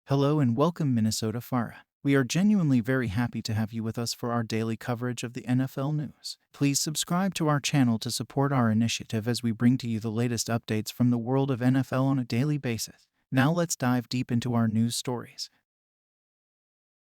Hello and welcome, Minnesota Farah. We are genuinely very happy to have you with us for our daily coverage of the NFL news. Please subscribe to our channel to support our initiative as we bring to you the latest updates from the world of NFL on a daily basis. Now let's dive deep into our news stories.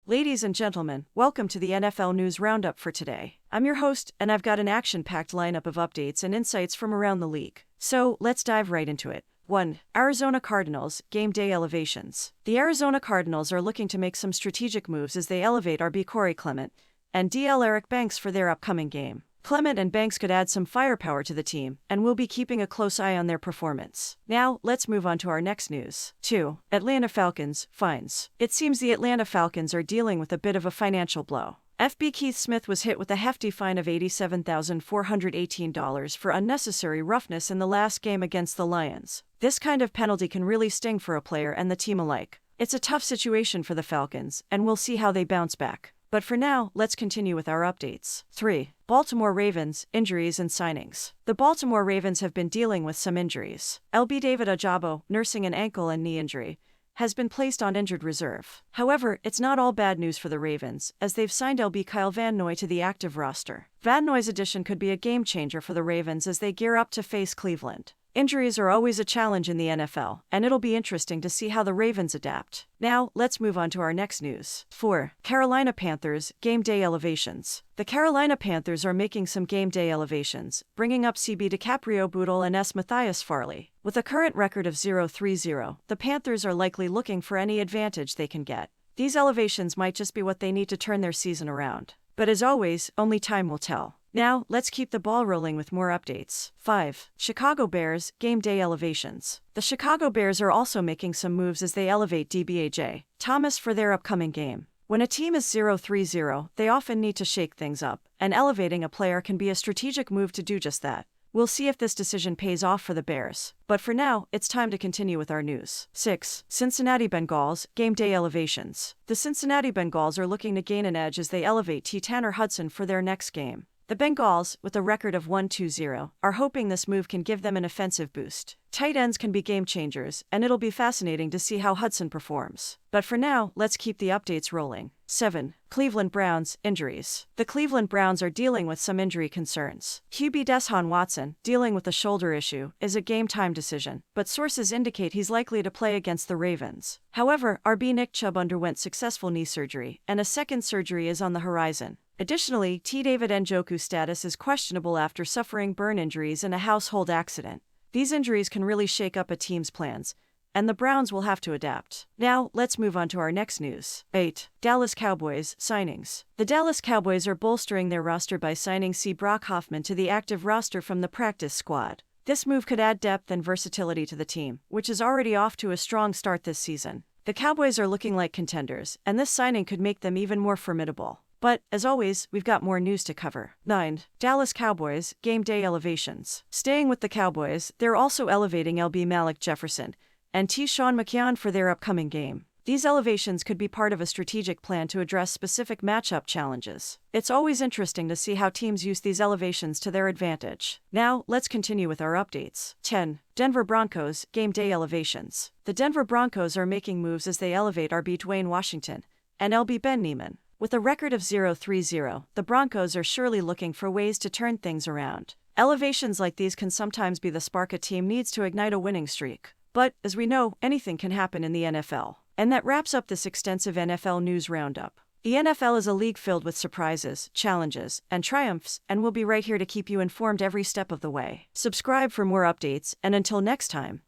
Ladies and gentlemen, welcome to the NFL News Roundup for today. I'm your host, and I've got an action-packed lineup of updates and insights from around the league. So, let's dive right into it. 1. Arizona Cardinals, Game Day Elevations. The Arizona Cardinals are looking to make some strategic moves as they elevate RB Corey Clement and DL Eric Banks for their upcoming game. Clement and Banks could add some firepower to the team, and we'll be keeping a close eye on their performance. Now, let's move on to our next news. 2. Atlanta Falcons, Fines. It seems the Atlanta Falcons are dealing with a bit of a financial blow. FB Keith Smith was hit with a hefty fine of $87,418 for unnecessary roughness in the last game against the Lions. This kind of penalty can really sting for a player and the team alike. It's a tough situation for the Falcons, and we'll see how they bounce back. But for now, let's continue with our updates. 3. Baltimore Ravens, Injuries and Signings. The Baltimore Ravens have been dealing with some injuries. LB David Ojabo, nursing an ankle and knee injury, has been placed on injured reserve. However, it's not all bad news for the Ravens, as they've signed LB Kyle Van Noy to the active roster. Van Noy's addition could be a game-changer for the Ravens as they gear up to face Cleveland. Injuries are always a challenge in the NFL, and it'll be interesting to see how the Ravens adapt. Now, let's move on to our next news. 4. Carolina Panthers, Game Day Elevations. The Carolina Panthers are making some game day elevations, bringing up CB DiCaprio Boodle and S. Matthias Farley. With a current record of 0-3-0, the Panthers are likely looking for any advantage they can get. These elevations might just be what they need to turn their season around. But as always, only time will tell. Now, let's keep the ball rolling with more updates. 5. Chicago Bears, Game Day Elevations. The Chicago Bears are also making some moves as they elevate DBAJ Thomas for their upcoming game. When a team is 0-3-0, they often need to shake things up, and elevating a player can be a strategic move to do just that. We'll see if this decision pays off for the Bears. But for now, it's time to continue with our news. 6. Cincinnati Bengals, Game Day Elevations. The Cincinnati Bengals are looking to gain an edge as they elevate Tanner Hudson for their next game. The Bengals, with a record of 1-2-0, are hoping this move can give them an offensive boost. Tight ends can be game changers, and it'll be fascinating to see how Hudson performs. But for now, let's keep the updates rolling. 7. Cleveland Browns, Injuries. The Cleveland Browns are dealing with some injury concerns. QB Deshaun Watson, dealing with a shoulder issue, is a game-time decision, but sources indicate he's likely to play against the Ravens. However, RB Nick Chubb underwent successful knee surgery, and a second surgery is on the horizon. Additionally, T. David Njoku's status is questionable after suffering burn injuries in a household accident. These injuries can really shake up a team's plans, and the Browns will have to adapt. Now, let's move on to our next news. 8. Dallas Cowboys, Signings. The Dallas Cowboys are bolstering their roster by signing C. Brock Hoffman to the active roster from the practice squad. This move could add depth and versatility to the team, which is already off to a strong start this season. The Cowboys are looking like contenders, and this signing could make them even more formidable. But, as always, we've got more news to cover. 9. Dallas Cowboys, Game Day Elevations. Staying with the Cowboys, they're also elevating LB Malik Jefferson and T. Sean McKeon for their upcoming game. These elevations could be part of a strategic plan to address specific matchup challenges. It's always interesting to see how teams use these elevations to their advantage. Now, let's continue with our updates. 10. Denver Broncos, Game Day Elevations. The Denver Broncos are making moves as they elevate RB Dwayne Washington and LB Ben Niemann. With a record of 0-3-0, the Broncos are surely looking for ways to turn things around. Elevations like these can sometimes be the spark a team needs to ignite a winning streak. But, as we know, anything can happen in the NFL. And that wraps up this extensive NFL news roundup. The NFL is a league filled with surprises, challenges, and triumphs, and we'll be right here to keep you informed every step of the way. Subscribe for more updates, and until next time.